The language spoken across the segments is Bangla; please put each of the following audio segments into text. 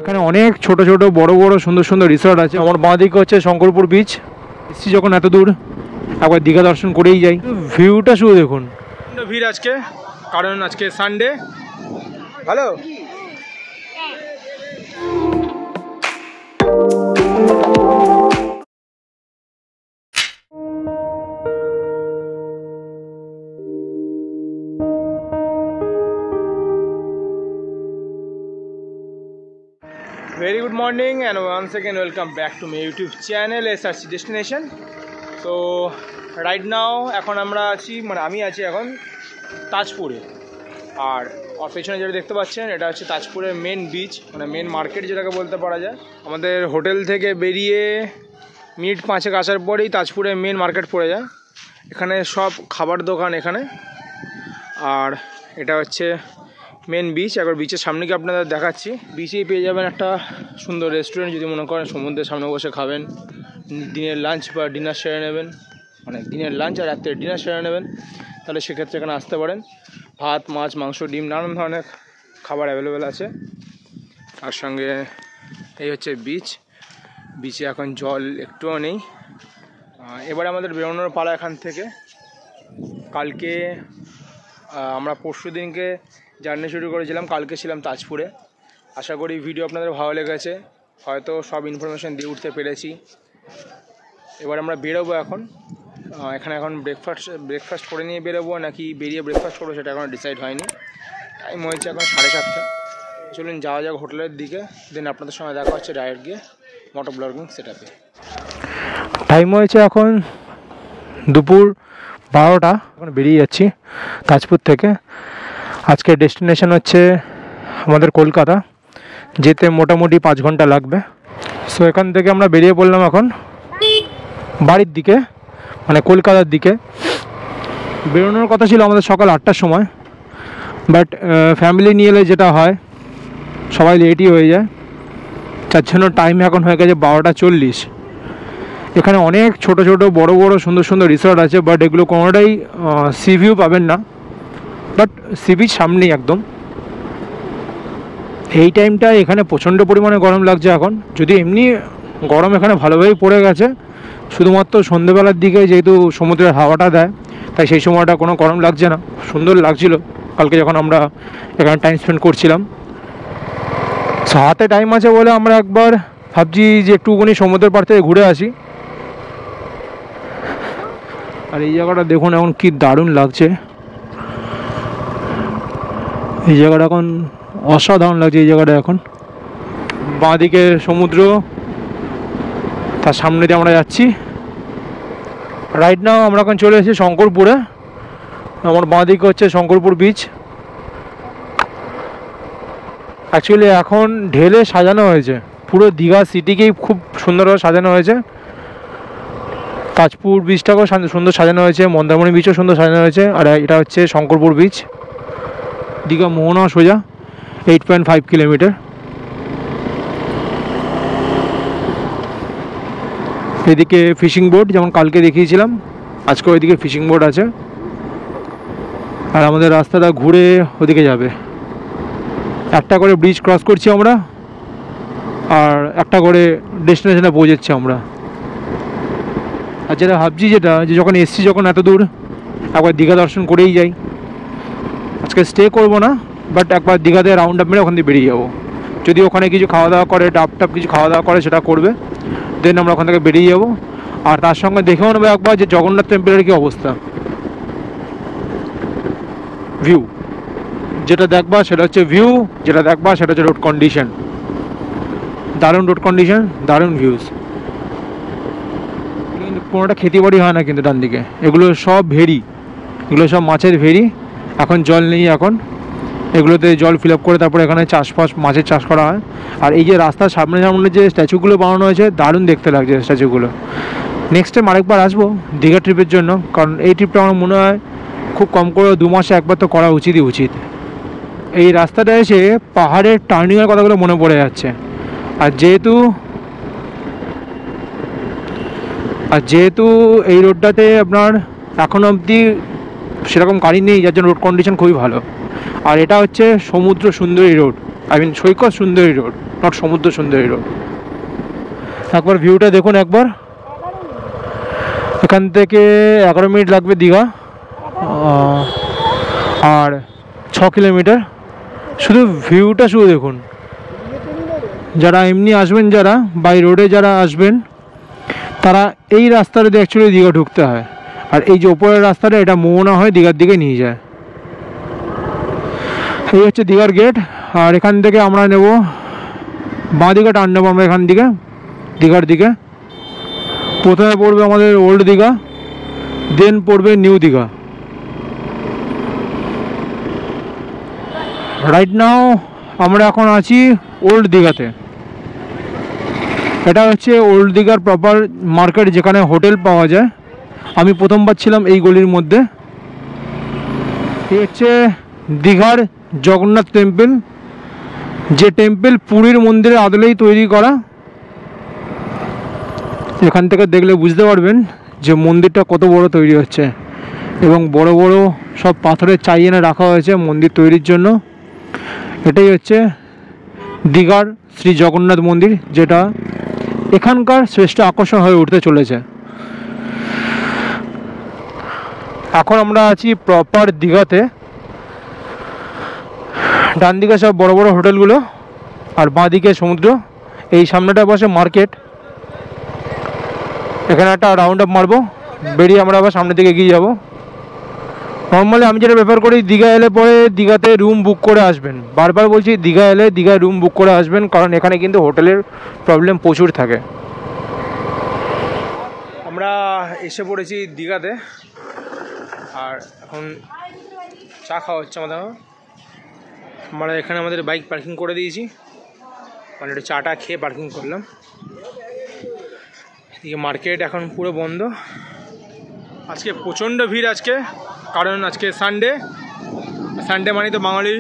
এখানে অনেক ছোট ছোট বড় বড় সুন্দর সুন্দর রিসর্ট আছে। আমার বাঁ দিকে হচ্ছে শঙ্করপুর বিচ। এসছি যখন এত দূর, একবার দীঘা দর্শন করেই যাই। ভিউটা শুধু দেখুন। ভিড় আজকে, কারণ আজকে Sunday. Hello, very good morning and once again welcome back to my YouTube channel SRC Destination. So right now এখন আমরা আছি, মানে আমি আছি এখন তাজপুরে। আর পেছনে যেটা দেখতে পাচ্ছেন এটা হচ্ছে তাজপুরের মেন বিচ, মানে মেন মার্কেট যেটাকে বলতে পারা যায়। আমাদের হোটেল থেকে বেরিয়ে মিনিট 5 আসার পরেই তাজপুরের মেন মার্কেট পড়ে যায়। এখানে সব খাবার দোকান এখানে। আর এটা হচ্ছে মেন বিচ। একবার বিচের সামনে গিয়ে আপনাদের দেখাচ্ছি। বিচেই পেয়ে যাবেন একটা সুন্দর রেস্টুরেন্ট, যদি মনে করেন সমুদ্রের সামনে বসে খাবেন, দিনের লাঞ্চ বা ডিনার সেরে নেবেন, মানে দিনের লাঞ্চ আর রাত্রের ডিনার সেরে নেবেন, তাহলে সেক্ষেত্রে এখানে আসতে পারেন। ভাত, মাছ, মাংস, ডিম, নানান ধরনের খাবার অ্যাভেলেবেল আছে। তার সঙ্গে এই হচ্ছে বিচ। বিচে এখন জল একটুও নেই। এবারে আমাদের বেরোনোর পালা এখান থেকে। কালকে আমরা পরশু দিনকে জার্নি শুরু করেছিলাম, কালকে ছিলাম তাজপুরে। আশা করি ভিডিও আপনাদের ভালো লেগেছে, হয়তো সব ইনফরমেশান দিয়ে উঠতে পেরেছি। এবার আমরা বেরোবো এখন। এখন ব্রেকফাস্ট করে নিয়ে বেরোবো নাকি বেরিয়ে ব্রেকফাস্ট করবো সেটা এখন ডিসাইড হয়নি। টাইম হয়েছে এখন 7:30। চলুন যাওয়া যাক হোটেলের দিকে, দেন আপনাদের সঙ্গে দেখা হচ্ছে ডাইরেক্ট গিয়ে মোটো ব্লগিং সেটআপে। টাইম হয়েছে এখন দুপুর 12টা। এখন বেরিয়ে যাচ্ছি তাজপুর থেকে। আজকে ডেস্টিনেশন হচ্ছে আমাদের কলকাতা, যেতে মোটামুটি 5 ঘন্টা লাগবে। সো এখান থেকে আমরা বেরিয়ে পড়লাম এখন বাড়ির দিকে, মানে কলকাতার দিকে। বেরোনোর কথা ছিল আমাদের সকাল 8টার সময়, বাট ফ্যামিলি নিয়ে এলে যেটা হয় সবাই লেটই হয়ে যায়, তার জন্য টাইম এখন হয়ে গেছে 12:40। এখানে অনেক ছোট ছোট বড় বড় সুন্দর সুন্দর রিসর্ট আছে, বাট এগুলো কোনোটাই সি ভিউ পাবেন না, বাট সি বিচ সামনেই একদম। এই টাইমটায় এখানে প্রচণ্ড পরিমাণে গরম লাগছে এখন, যদি এমনি গরম এখানে ভালোভাবেই পড়ে গেছে, শুধুমাত্র সন্ধ্যেবেলার দিকে যেহেতু সমুদ্রের হাওয়াটা দেয়, তাই সেই সময়টা কোনো গরম লাগছে না, সুন্দর লাগছিল কালকে যখন আমরা এখানে টাইম স্পেন্ড করছিলাম। সো হাতে টাইম আছে বলে আমরা একবার ভাবছি যে একটুখানি সমুদ্রের পাড় থেকে ঘুরে আসি। আর এই জায়গাটা দেখুন এখন কি দারুণ লাগছে। এই জায়গাটা এখন অসাধারণ লাগছে। এই জায়গাটা এখন বাঁদিকে সমুদ্র, তার সামনে দিয়ে আমরা যাচ্ছি। রাইট নাও আমরা এখন চলে এসেছি শঙ্করপুরে। আমার বাঁদিকে হচ্ছে শঙ্করপুর বিচ। অ্যাকচুয়ালি এখন ঢেলে সাজানো হয়েছে, পুরো দীঘা সিটিকেই খুব সুন্দরভাবে সাজানো হয়েছে। তাজপুর বিচটাকেও সুন্দর সাজানো হয়েছে, মন্দারমণি বিচও সুন্দর সাজানো হয়েছে। আর এটা হচ্ছে শঙ্করপুর বিচ, দীঘা মোহনা সোজা 8.5 কিলোমিটার। এদিকে ফিশিং বোট, যেমন কালকে দেখিয়েছিলাম, আজকে ওইদিকে ফিশিং বোট আছে। আর আমাদের রাস্তাটা ঘুরে ওদিকে যাবে। একটা করে ব্রিজ ক্রস করছি আমরা, আর একটা করে ডেস্টিনেশনে পৌঁছাচ্ছি আমরা। আর যেটা ভাবছি যে যখন এসছি যখন এত দূর, একবার দীঘা দর্শন করেই যাই। আজকে স্টে করবো না, বাট একবার দীঘাতে রাউন্ড আপ মেরে ওখান থেকে বেরিয়ে যাবো। যদি ওখানে কিছু খাওয়া দাওয়া করে, ডাব কিছু খাওয়া দাওয়া করে, সেটা করবে, দেন আমরা ওখান থেকে বেরিয়ে যাবো। আর তার সঙ্গে দেখেও নেবো একবার যে জগন্নাথ টেম্পলের কী অবস্থা। ভিউ যেটা দেখবা সেটা হচ্ছে ভিউ, যেটা দেখবা সেটা হচ্ছে রোড কন্ডিশন। দারুণ রোড কন্ডিশন, দারুণ ভিউজ। কিন্তু কোনোটা খেতে বাড়ি হয় না কিন্তু ডান দিকে, এগুলো সব ভেরি, এগুলো সব মাছের ভেরি। এখন জল নেই, এখন এগুলোতে জল ফিল আপ করে তারপরে এখানে চাষবাস, মাছের চাষ করা হয়। আর এই যে রাস্তার সামনে সামনে যে স্ট্যাচুগুলো বানানো হয়েছে, দারুণ দেখতে লাগছে স্ট্যাচুগুলো। নেক্সট টাইম আরেকবার আসবো দীঘা ট্রিপের জন্য, কারণ এই ট্রিপটা আমার মনে হয় খুব কম করে 2 মাসে একবার তো করা উচিত। এই রাস্তাটা এসে পাহাড়ের টার্নিংয়ের কথাগুলো মনে পড়ে যাচ্ছে। আর যেহেতু এই রোডটাতে আপনার এখনও অবধি সেরকম গাড়ি নেই, যার জন্য রোড কন্ডিশন খুবই ভালো। আর এটা হচ্ছে সমুদ্র সুন্দরী রোড, সৈকত সুন্দরী রোড, নট সমুদ্র সুন্দরী রোড। একবার ভিউটা দেখুন একবার। এখান থেকে 11 মিনিট লাগবে দীঘা, আর 6 কিলোমিটার। শুধু ভিউটা শুধু দেখুন। যারা এমনি আসবেন, যারা বাই রোডে যারা আসবেন, তারা এই রাস্তাটা দিয়ে অ্যাকচুয়ালি দীঘা ঢুকতে হয়। আর এই যে ওপরের রাস্তাটা, এটা মোহনা হয়ে দীঘার দিকে নিয়ে যায়। এই হচ্ছে দীঘার গেট। আর এখান থেকে আমরা নেব বাঁ দিকে টার্ন নেবো আমরা এখান থেকে দীঘার দিকে। প্রথমে পড়বে আমাদের ওল্ড দীঘা, দেন পড়বে নিউ দীঘা। রাইট নাও আমরা এখন আছি ওল্ড দীঘাতে। এটা হচ্ছে ওল্ড দীঘার প্রপার মার্কেট, যেখানে হোটেল পাওয়া যায়। আমি প্রথমবার ছিলাম এই গলির মধ্যে। এই হচ্ছে দীঘার জগন্নাথ টেম্পল, যে টেম্পল পুরীর মন্দিরের আদলেই তৈরি করা। এখান থেকে দেখলে বুঝতে পারবেন যে মন্দিরটা কত বড় তৈরি হচ্ছে, এবং বড় বড় সব পাথরের চাই এনে রাখা হয়েছে মন্দির তৈরির জন্য। এটাই হচ্ছে দীঘার শ্রী জগন্নাথ মন্দির, যেটা এখানকার শ্রেষ্ঠ আকর্ষণ হয়ে উঠতে চলেছে। এখন আমরা আছি প্রপার দীঘাতে। ডান দিকে সব বড় বড় হোটেলগুলো, আর বাঁ দিকে সমুদ্র। এই সামনেটা বসে মার্কেট। এখানে একটা রাউন্ড আপ মারবো, বেরিয়ে আমরা আবার সামনের দিকে এগিয়ে যাবো। নর্মালি আমি যেটা প্রেফার করি, দীঘা এলে পরে দীঘাতে রুম বুক করে আসবেন। বারবার বলছি, দীঘা এলে দীঘায় রুম বুক করে আসবেন, কারণ এখানে কিন্তু হোটেলের প্রবলেম প্রচুর থাকে। আমরা এসে পড়েছি দীঘাতে, আর এখন চা খাওয়া হচ্ছে আমাদের। আমরা এখানে আমাদের বাইক পার্কিং করে দিয়েছি, মানে একটু চাটা খেয়ে পার্কিং করলাম। এদিকে মার্কেট এখন পুরো বন্ধ। আজকে প্রচণ্ড ভিড় আজকে, কারণ আজকে সানডে। সানডে মানে তো বাঙালির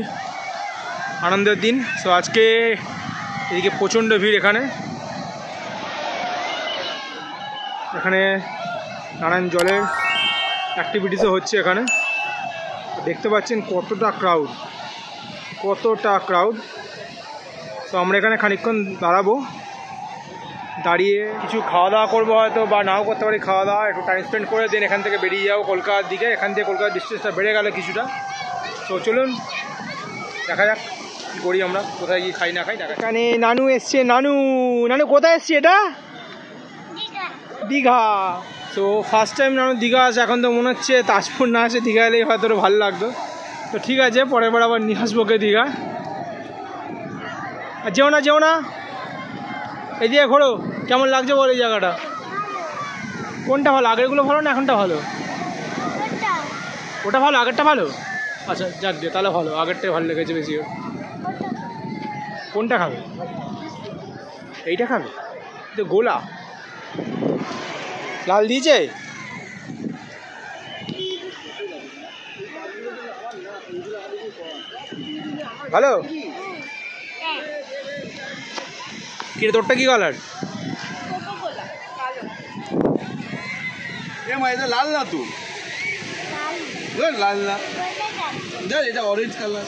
আনন্দের দিন। সো আজকে এদিকে প্রচণ্ড ভিড়। এখানে নানান জলের অ্যাক্টিভিটিসও হচ্ছে। এখানে দেখতে পাচ্ছেন কতটা ক্রাউড। তো আমরা এখানে খানিকক্ষণ দাঁড়াবো, দাঁড়িয়ে কিছু খাওয়া দাওয়া করবো হয়তো, বা নাও করতে পারি খাওয়া দাওয়া, একটু টাইম স্পেন্ড করে দেন এখান থেকে বেরিয়ে যাবো কলকাতার দিকে। এখান থেকে কলকাতার ডিস্টেন্সটা বেড়ে গেল কিছুটা। তো চলুন দেখা যাক কী করি আমরা, কোথায় গিয়ে খাই না খাই। এখানে নানু এসছে। নানু কোথায় এসছে? এটা দীঘা। তো ফার্স্ট টাইম নানু দীঘা আসে। এখন তো মনে হচ্ছে তাজপুর না আসে দীঘা এলেই হয়তো ভালো লাগতো। তো ঠিক আছে, পরের বার আবার নিয়ে আসবো ওকে দীঘা। আর যেও না এই দিয়ে ঘোরো। কেমন লাগছে বল এই জায়গাটা? কোনটা ভালো? আগেরগুলো ভালো না এখনটা ভালো? ওটা ভালো, আগেরটা ভালো? আচ্ছা যাক দিয়ে, তাহলে ভালো, আগেরটাই ভালো লেগেছে বেশি। কোনটা খাবে? এইটা খাবে? তো গোলা লাল দিয়েছে। ভালো। কি তোরটা কি কালার? লাল না তো, লাল না, এটা অরেঞ্জ কালার।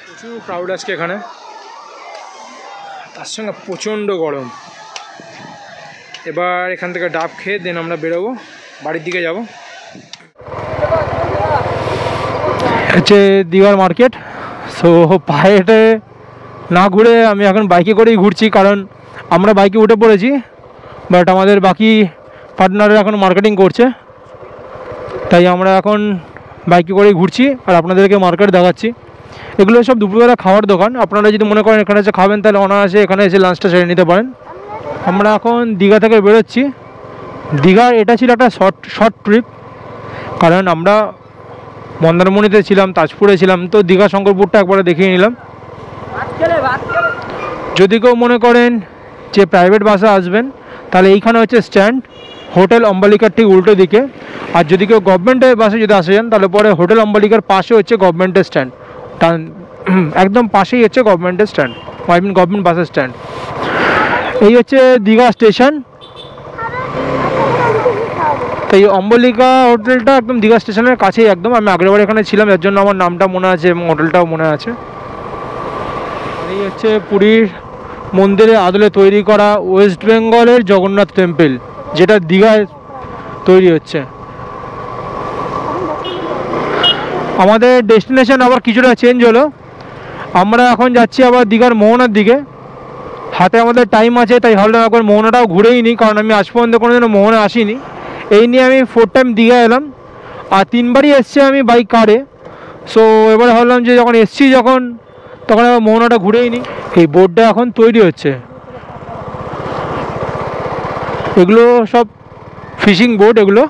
প্রচুর ক্রাউড আজকে এখানে, তার সঙ্গে প্রচণ্ড গরম। এবার এখান থেকে ডাব খেয়ে দেন আমরা বেরোবো, বাড়ির দিকে যাব। হচ্ছে দীঘার মার্কেট। সো পায়ে হেঁটে না ঘুরে আমি এখন বাইকে করেই ঘুরছি, কারণ আমরা বাইকে উঠে পড়েছি, বাট আমাদের বাকি পার্টনাররা এখন মার্কেটিং করছে, তাই আমরা এখন বাইকে করেই ঘুরছি আর আপনাদেরকে মার্কেট দেখাচ্ছি। এগুলো সব দুপুরবেলা খাওয়ার দোকান। আপনারা যদি মনে করেন এখানে এসে খাবেন, তাহলে অনায়াসে এখানে এসে লাঞ্চটা সেরে নিতে পারেন। আমরা এখন দীঘা থেকে বেরোচ্ছি। দীঘার এটা ছিল একটা শর্ট ট্রিপ, কারণ আমরা মন্দারমণিতে ছিলাম, তাজপুরে ছিলাম, তো দীঘা শঙ্করপুরটা একবারে দেখিয়ে নিলাম। যদি কেউ মনে করেন যে প্রাইভেট বাসে আসবেন, তাহলে এইখানে হচ্ছে স্ট্যান্ড, হোটেল অম্বালিকার ঠিক উল্টো দিকে। আর যদি কেউ গভর্নমেন্টের বাসে যদি আসে যান, তাহলে পরে হোটেল অম্বালিকার পাশে হচ্ছে গভর্নমেন্টের স্ট্যান্ড, একদম পাশেই হচ্ছে গভর্নমেন্টের স্ট্যান্ড, আই মিন গভর্নমেন্ট বাসের স্ট্যান্ড। এই হচ্ছে দীঘা স্টেশন। তো এই অম্বালিকা হোটেলটা একদম দীঘা স্টেশনের কাছেই একদম। আমি আগেরবার এখানে ছিলাম, এর জন্য আমার নামটা মনে আছে এবং হোটেলটাও মনে আছে। এই হচ্ছে পুরীর মন্দিরের আদলে তৈরি করা ওয়েস্ট বেঙ্গলের জগন্নাথ টেম্পল, যেটা দীঘায় তৈরি হচ্ছে। আমাদের ডেস্টিনেশন আবার কিছুটা চেঞ্জ হলো, আমরা এখন যাচ্ছি আবার দীঘার মোহনার দিকে। হাতে আমাদের টাইম আছে, তাই ভাবলাম একবার মোহনাটাও ঘুরেই নিই, কারণ আমি আজ পর্যন্ত কোনোদিনও মোহনা আসিনি। এই নিয়ে আমি 4 টাইম দীঘা এলাম, আর 3বারই এসছি আমি বাইক কারে। সো এবার ভাবলাম যে যখন এসছি তখন আবার মোহনাটা ঘুরেই নিই। এই বোর্ডটা এখন তৈরি হচ্ছে, এগুলো সব ফিশিং বোর্ড এগুলো।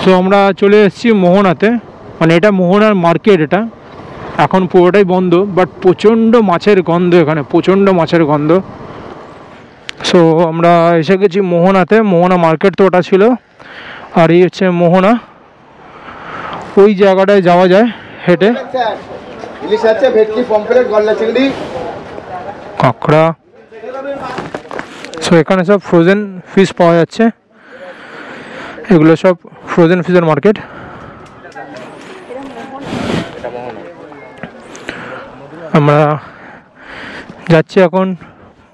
সো আমরা চলে এসেছি মোহনাতে, মানে এটা মোহনার মার্কেট। এটা এখন পুরোটাই বন্ধ, বাট প্রচণ্ড মাছের গন্ধ এখানে, প্রচণ্ড মাছের গন্ধ। সো আমরা এসে গেছি মোহনাতে, মোহনা মার্কেট তো ওটা ছিল, আর এই হচ্ছে মোহনা। ওই জায়গাটায় যাওয়া যায় হেঁটে। ইলিশ আছে, ভেটকি, পমফ্রেট, গলদা চিংড়ি, কাঁকড়া। সো এখানে সব ফ্রোজেন ফিশ পাওয়া যাচ্ছে, এগুলো সব ফ্রোজেন ফিশের মার্কেট। আমরা যাচ্ছি এখন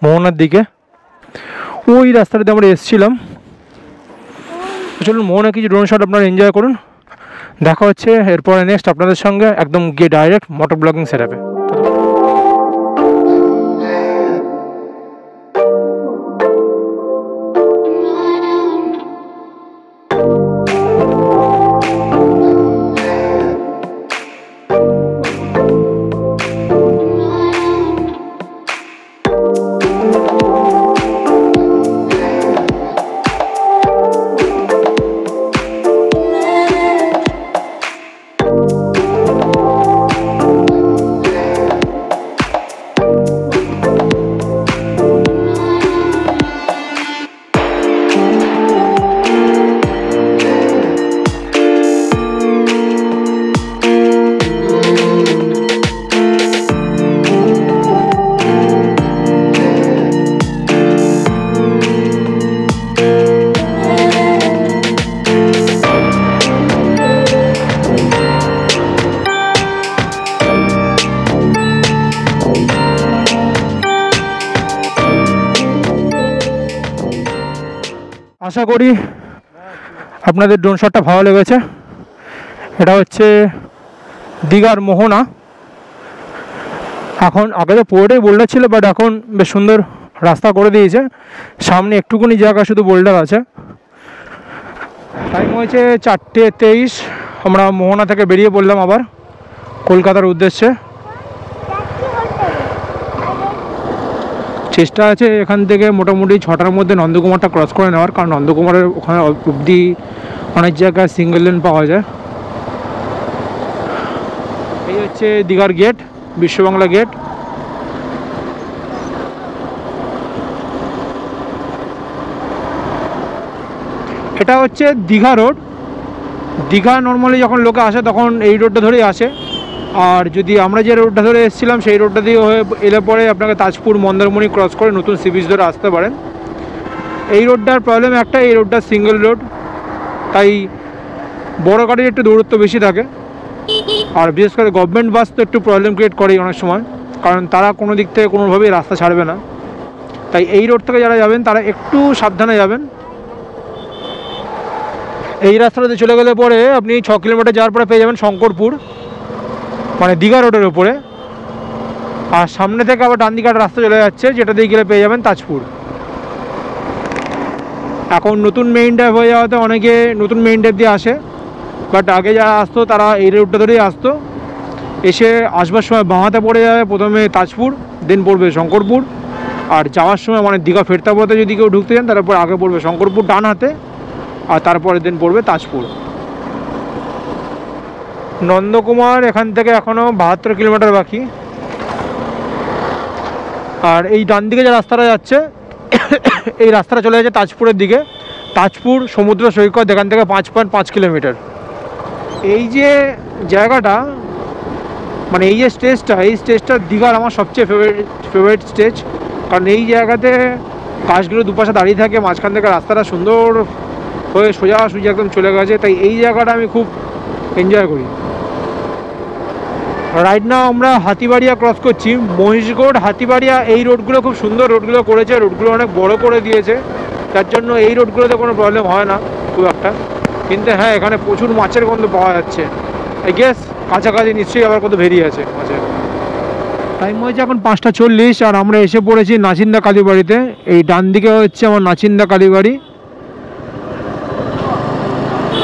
মোহনার দিকে, ওই রাস্তাটাতে আমরা এসেছিলাম। চলুন মোহনা কিছু ড্রোন শট আপনারা এনজয় করুন। দেখা হচ্ছে এরপরে নেক্সট আপনাদের সঙ্গে একদম গিয়ে ডাইরেক্ট মোটর ব্লগিং সেটআপে। আশা করি আপনাদের ড্রোন শটটা ভালো লেগেছে। এটা হচ্ছে দীঘার মোহনা। এখন আগে তো পুরোটাই বোল্ডার ছিল, বাট এখন বেশ সুন্দর রাস্তা করে দিয়েছে, সামনে একটুকুনি জায়গা শুধু বোল্ডার আছে। টাইম হয়েছে 4:23, আমরা মোহনা থেকে বেরিয়ে পড়লাম আবার কলকাতার উদ্দেশ্যে। চেষ্টা আছে এখান থেকে মোটামুটি 6টার মধ্যে নন্দকুমারটা ক্রস করে নেওয়ার, কারণ নন্দকুমারের ওখানে অবধি অনেক জায়গায় সিঙ্গেল লেন পাওয়া যায়। এই হচ্ছে দীঘার গেট, বিশ্ববাংলা গেট। এটা হচ্ছে দীঘা রোড। দীঘা নর্মালি যখন লোকে আসে তখন এই রোডটা ধরেই আসে, আর যদি আমরা যে রোডটা ধরে এসেছিলাম সেই রোডটা দিয়ে হয়ে এলে পরে আপনাকে তাজপুর মন্দারমণি ক্রস করে নতুন সি বিচ ধরে আসতে পারেন। এই রোডটার প্রবলেম একটা, এই রোডটা সিঙ্গেল রোড, তাই বড় গাড়ির একটু দূরত্ব বেশি থাকে, আর বিশেষ করে গভর্নমেন্ট বাস তো একটু প্রবলেম ক্রিয়েট করেই অনেক সময়, কারণ তারা কোনো দিক থেকে কোনোভাবেই রাস্তা ছাড়বে না। তাই এই রোড থেকে যারা যাবেন তারা একটু সাবধানে যাবেন। এই রাস্তাটাতে চলে গেলে পরে আপনি 6 কিলোমিটার যাওয়ার পরে পেয়ে যাবেন শঙ্করপুর, মানে দীঘা রোডের ওপরে। আর সামনে থেকে আবার ডান দিকে একটা রাস্তা চলে যাচ্ছে, যেটা দিয়ে গেলে পেয়ে যাবেন তাজপুর। এখন নতুন মেইন ড্রাইভ হয়ে যাওয়াতে অনেকে নতুন মেইন ড্রাইভ দিয়ে আসে, বাট আগে যারা আসতো তারা এই রোডটা ধরেই আসতো। এসে আসবার সময় বাঁহাতে পড়ে যাবে প্রথমে তাজপুর, দেন পড়বে শঙ্করপুর, আর যাওয়ার সময় মানে দীঘা ফেরতা পথে যদি কেউ ঢুকতে চান তারপর আগে পড়বে শঙ্করপুর ডান হাতে, আর তারপরে দেন পড়বে তাজপুর। নন্দকুমার এখান থেকে এখনও 72 কিলোমিটার বাকি। আর এই ডান দিকে যে রাস্তাটা যাচ্ছে এই রাস্তাটা চলে যাচ্ছে তাজপুরের দিকে। তাজপুর সমুদ্র সৈকত এখান থেকে 5.5 কিলোমিটার। এই যে জায়গাটা, মানে এই যে স্টেজটা, এই স্টেজটা দীঘার আমার সবচেয়ে ফেভারিট স্টেজ, কারণ এই জায়গাতে গাছগুলো দুপাশে দাঁড়িয়ে থাকে, মাঝখান থেকে রাস্তাটা সুন্দর হয়ে সোজাসুজি একদম চলে গেছে, তাই এই জায়গাটা আমি খুব এনজয় করি। রাইট নাও আমরা হাতিবাড়িয়া ক্রস করছি, মহিষগড় হাতিবাড়িয়া। এই রোডগুলো খুব সুন্দর রোডগুলো করেছে, রোডগুলো অনেক বড় করে দিয়েছে, যার জন্য এই রোডগুলোতে কোনো প্রবলেম হয় না খুব একটা। কিন্তু হ্যাঁ, এখানে প্রচুর মাছের গন্ধ পাওয়া যাচ্ছে। আই গেস কাছাকাছি নিশ্চয়ই আবার কত বেরিয়ে আছে মাছের। টাইম হয়েছে এখন 5:40 আর আমরা এসে পড়েছি নাচিন্দা কালীবাড়িতে। এই ডান দিকে হচ্ছে আমার নাচিন্দা কালীবাড়ি,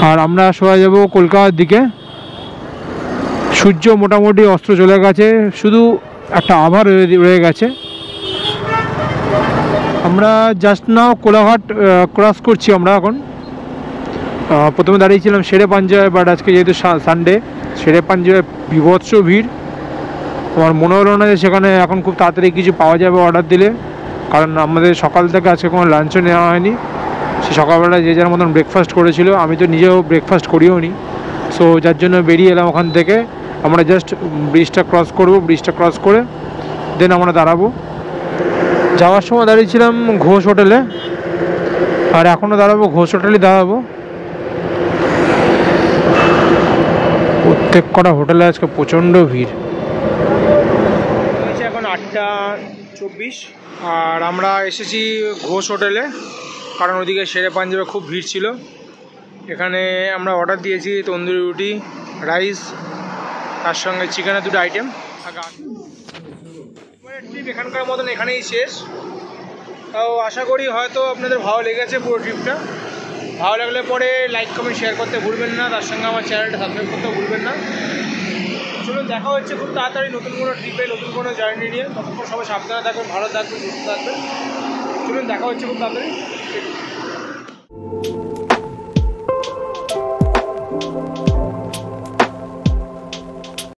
আর আমরা সোজা যাব কলকাতার দিকে। সূর্য মোটামুটি অস্ত চলে গেছে, শুধু একটা আভা রয়ে গেছে। আমরা জাস্ট নাও কোলাঘাট ক্রস করছি। আমরা এখন প্রথমে দাঁড়িয়েছিলাম শেরে পাঞ্জায়, বাট আজকে যেহেতু সানডে, শেরে পাঞ্জায় বিভৎস ভিড়। আমার মনে হলো না যে সেখানে এখন খুব তাড়াতাড়ি কিছু পাওয়া যাবে অর্ডার দিলে, কারণ আমাদের সকাল থেকে আজকে কোনো লাঞ্চও নেওয়া হয়নি। সে সকালবেলা যে যার মতন ব্রেকফাস্ট করেছিল, আমি তো নিজেও ব্রেকফাস্ট করিও নি। সো যার জন্য বেরিয়ে এলাম ওখান থেকে। আমরা জাস্ট ব্রিজটা ক্রস করব, ব্রিজটা ক্রস করে দেন আমরা দাঁড়াবো। যাওয়ার সময় দাঁড়িয়েছিলাম ঘোষ হোটেলে, আর এখনও দাঁড়াবো ঘোষ হোটেলে দাঁড়াবো। প্রত্যেক কটা হোটেলে আজকে প্রচণ্ড ভিড়। এখন 8:24 আর আমরা এসেছি ঘোষ হোটেলে, কারণ ওদিকে শেরে পাঞ্জাবে খুব ভিড় ছিল। এখানে আমরা অর্ডার দিয়েছি তন্দুরি রুটি, রাইস, তার সঙ্গে চিকেনের 2টো আইটেম। ট্রিপ এখানকার মতন এখানেই শেষ। তাও আশা করি হয়তো আপনাদের ভালো লেগেছে পুরো ট্রিপটা। ভালো লাগলে পরে লাইক কমেন্ট শেয়ার করতে ভুলবেন না, তার সঙ্গে আমার চ্যানেলটা সাবস্ক্রাইব করতেও ভুলবেন না। চলুন দেখা হচ্ছে খুব তাড়াতাড়ি নতুন কোনো ট্রিপে, নতুন কোনো জার্নি নিয়ে। ততক্ষণ সবাই সাবধানে থাকবেন, ভালো থাকবেন, সুস্থ থাকবেন। চলুন দেখা হচ্ছে খুব তাড়াতাড়ি।